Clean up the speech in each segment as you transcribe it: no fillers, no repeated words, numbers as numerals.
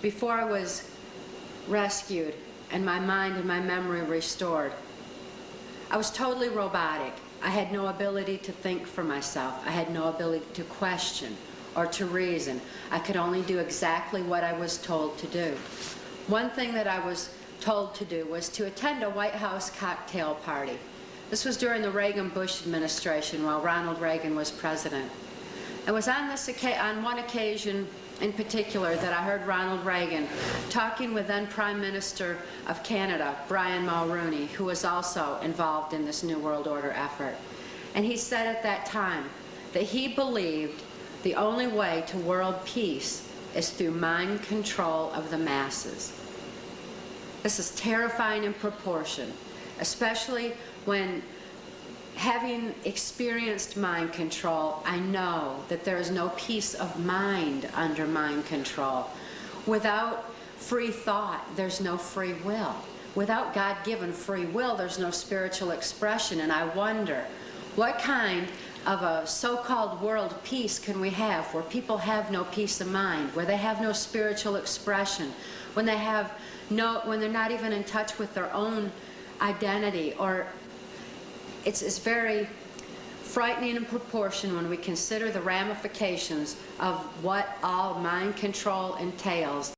before I was rescued and my mind and my memory restored, I was totally robotic. I had no ability to think for myself. I had no ability to question or to reason. I could only do exactly what I was told to do. One thing that I was told to do was to attend a White House cocktail party. This was during the Reagan-Bush administration while Ronald Reagan was president. It was on one occasion in particular that I heard Ronald Reagan talking with then Prime Minister of Canada, Brian Mulroney, who was also involved in this New World Order effort. And he said at that time that he believed the only way to world peace is through mind control of the masses. This is terrifying in proportion, especially when, having experienced mind control, I know that there is no peace of mind under mind control. Without free thought, there's no free will. Without God-given free will, there's no spiritual expression. And I wonder, what kind of a so-called world peace can we have where people have no peace of mind, where they have no spiritual expression, when they have when they're not even in touch with their own identity? Or it's very frightening in proportion when we consider the ramifications of what all mind control entails.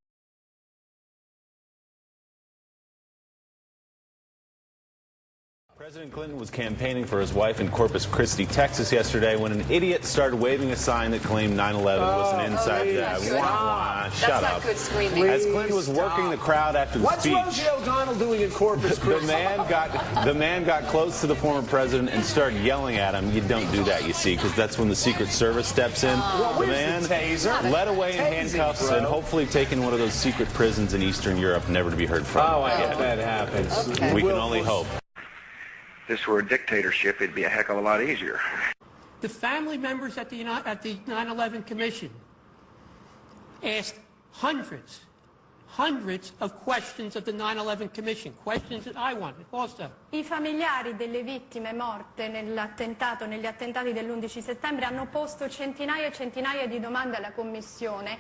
President Clinton was campaigning for his wife in Corpus Christi, Texas yesterday when an idiot started waving a sign that claimed 9/11 was an inside job. Shut up. That's not good screaming. As Clinton was working the crowd after the speech. What's Rosie O'Donnell doing in Corpus Christi? The man got close to the former president and started yelling at him. You don't do that, you see, because that's when the Secret Service steps in. The man led away in handcuffs and hopefully taken one of those secret prisons in Eastern Europe, never to be heard from. Oh, I hope that happens. Okay. We can only hope. If this were a dictatorship, it'd be a heck of a lot easier. The family members at the 9/11 Commission asked hundreds of questions of the 9/11 Commission, questions that I wanted also. I familiari delle vittime morte negli attentati dell'11 settembre hanno posto centinaia e centinaia di domande alla Commissione,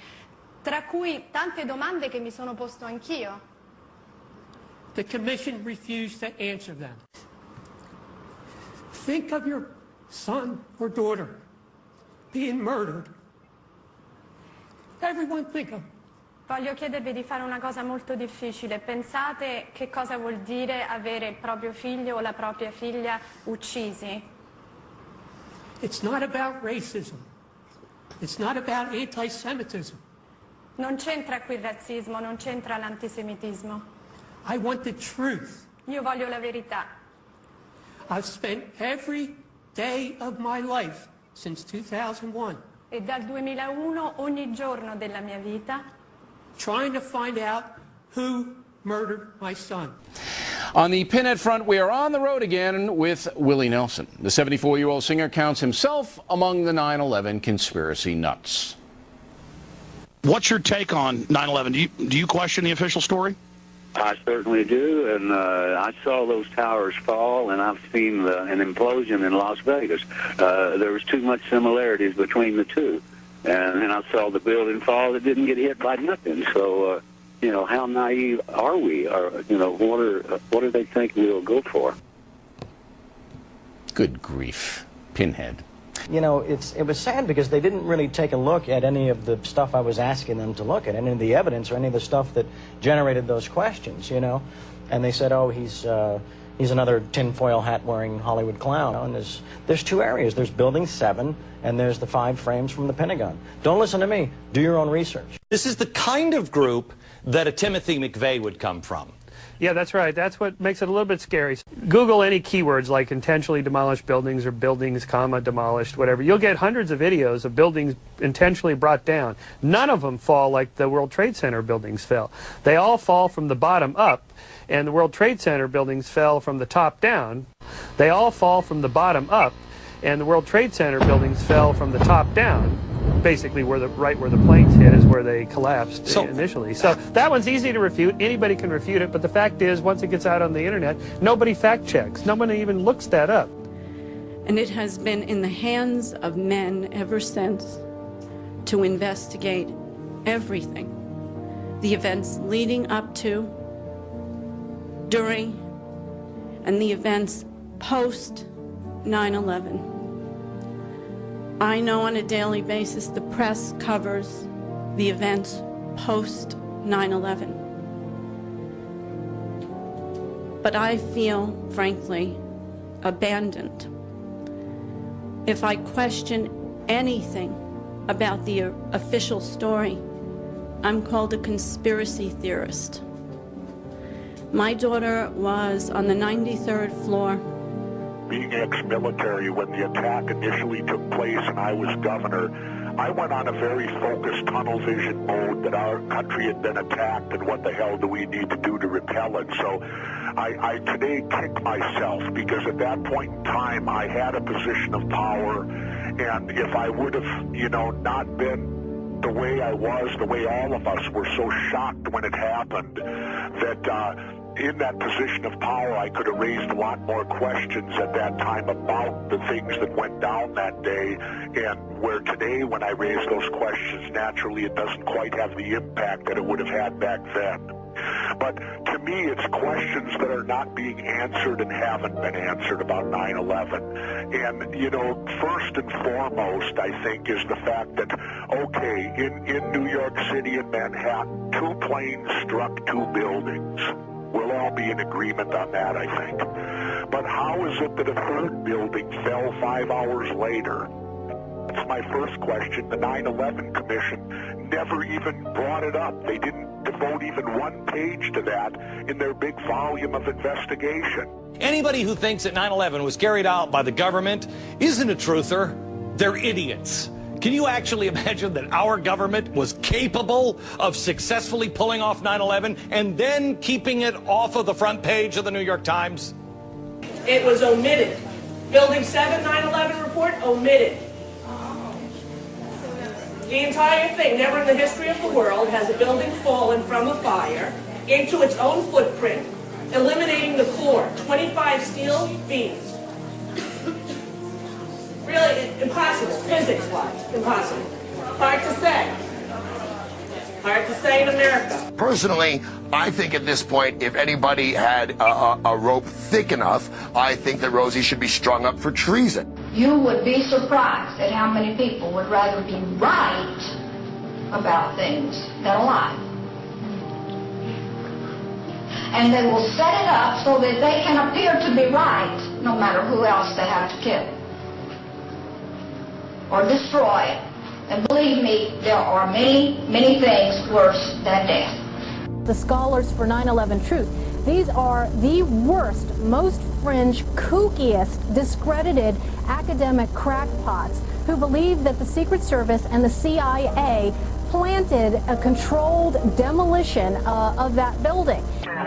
tra cui tante domande che mi sono posto anch'io. The Commission refused to answer them. Think of your son or daughter being murdered. Everyone think of. Voglio chiedervi di fare una cosa molto difficile. Pensate che cosa vuol dire avere il proprio figlio o la propria figlia uccisi. It's not about racism. It's not about anti-Semitism. Non c'entra qui il razzismo, non c'entra l'antisemitismo. I want the truth. Io voglio la verità. I've spent every day of my life since 2001 E dal 2001 ogni giorno della mia vita trying to find out who murdered my son. On the Pinhead front, we are on the road again with Willie Nelson. The 74-year-old singer counts himself among the 9/11 conspiracy nuts. What's your take on 9/11? Do you question the official story? I certainly do, and I saw those towers fall, and I've seen an implosion in Las Vegas. There was too much similarities between the two, and I saw the building fall. It didn't get hit by nothing. So, how naive are we? Or, what do they think we'll go for? Good grief, Pinhead. It was sad because they didn't really take a look at any of the stuff I was asking them to look at, any of the evidence or any of the stuff that generated those questions, And they said, oh, he's another tinfoil hat-wearing Hollywood clown. And there's two areas. There's Building 7, and there's the 5 frames from the Pentagon. Don't listen to me. Do your own research. This is the kind of group that a Timothy McVeigh would come from. Yeah, that's right. That's what makes it a little bit scary. Google any keywords like intentionally demolished buildings or buildings, demolished, whatever. You'll get hundreds of videos of buildings intentionally brought down. None of them fall like the World Trade Center buildings fell. They all fall from the bottom up, and the World Trade Center buildings fell from the top down. They all fall from the bottom up, and the World Trade Center buildings fell from the top down. Basically, right where the planes hit is where they collapsed initially. So that one's easy to refute. Anybody can refute it. But the fact is, once it gets out on the internet, nobody fact checks. Nobody even looks that up. And it has been in the hands of men ever since to investigate everything. the events leading up to, during, and the events post 9/11. I know on a daily basis the press covers the events post 9/11. But I feel, frankly, abandoned. If I question anything about the official story, I'm called a conspiracy theorist. My daughter was on the 93rd floor. Being ex-military, when the attack initially took place and I was governor, I went on a very focused tunnel vision mode that our country had been attacked and what the hell do we need to do to repel it. So I today kick myself because at that point in time I had a position of power, and if I would have, not been the way I was, the way all of us were so shocked when it happened, that in that position of power, I could have raised a lot more questions at that time about the things that went down that day, and where today, when I raise those questions, naturally it doesn't quite have the impact that it would have had back then. But to me, it's questions that are not being answered and haven't been answered about 9/11. And, first and foremost, I think, is the fact that, okay, in New York City and Manhattan, 2 planes struck 2 buildings. We'll all be in agreement on that, I think. But how is it that a 3rd building fell 5 hours later? That's my first question. The 9/11 Commission never even brought it up. They didn't devote even 1 page to that in their big volume of investigation. Anybody who thinks that 9/11 was carried out by the government isn't a truther. They're idiots. Can you actually imagine that our government was capable of successfully pulling off 9/11 and then keeping it off of the front page of the New York Times? It was omitted. Building 7 9/11 report omitted. The entire thing, never in the history of the world has a building fallen from a fire into its own footprint, eliminating the core, 25 steel beams. Really, impossible, physics-wise, impossible. Hard to say. Hard to say in America. Personally, I think at this point, if anybody had a rope thick enough, I think that Rosie should be strung up for treason. You would be surprised at how many people would rather be right about things than a lie. And they will set it up so that they can appear to be right, no matter who else they have to kill or destroy. And believe me, there are many, many things worse than death. The scholars for 9/11 Truth, these are the worst, most fringe, kookiest, discredited academic crackpots who believe that the Secret Service and the CIA planted a controlled demolition of that building.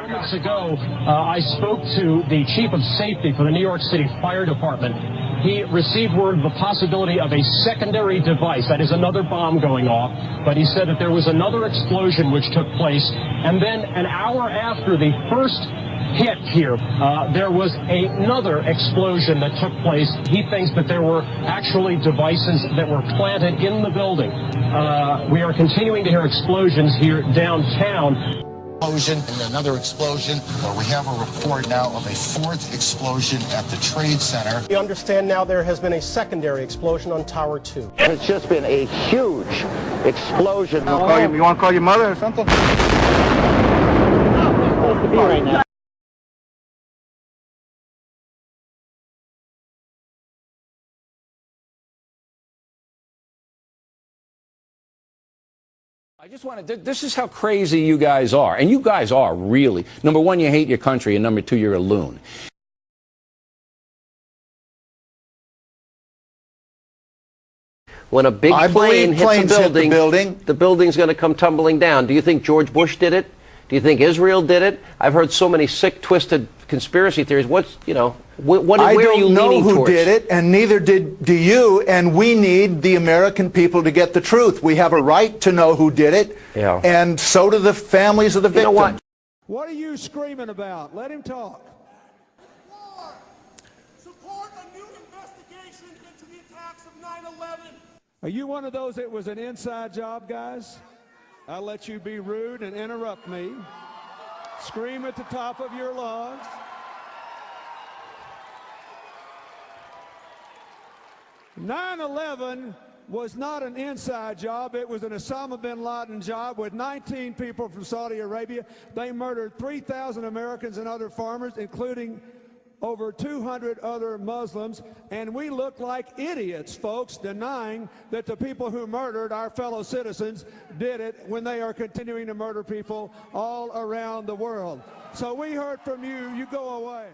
Weeks ago, I spoke to the chief of safety for the New York City Fire Department. He received word of the possibility of a secondary device, that is another bomb going off, but he said that there was another explosion which took place, and then an hour after the first hit here, there was another explosion that took place. He thinks that there were actually devices that were planted in the building. We are continuing to hear explosions here downtown. And another explosion. We have a report now of a 4th explosion at the Trade Center. We understand now there has been a secondary explosion on Tower 2. It's just been a huge explosion. You want to call your mother or something? It's supposed to be right now. I just want to, this is how crazy you guys are. And you guys are really. Number one, you hate your country, and number two, you're a loon. When a big plane hits a building, the building's going to come tumbling down. Do you think George Bush did it? Do you think Israel did it? I've heard so many sick, twisted conspiracy theories. What's, where are you leaning towards? I don't know who did it, and neither do you, and we need the American people to get the truth. We have a right to know who did it, and so do the families of the victims. You know what are you screaming about? Let him talk. Support a new investigation into the attacks of 9/11. Are you one of those that was an inside job, guys? I'll let you be rude and interrupt me. Scream at the top of your lungs. "9/11 was not an inside job. It was an Osama bin Laden job with 19 people from Saudi Arabia. They murdered 3,000 Americans and other farmers, including over 200 other Muslims. And we look like idiots, folks, denying that the people who murdered our fellow citizens did it when they are continuing to murder people all around the world. So we heard from you. You go away."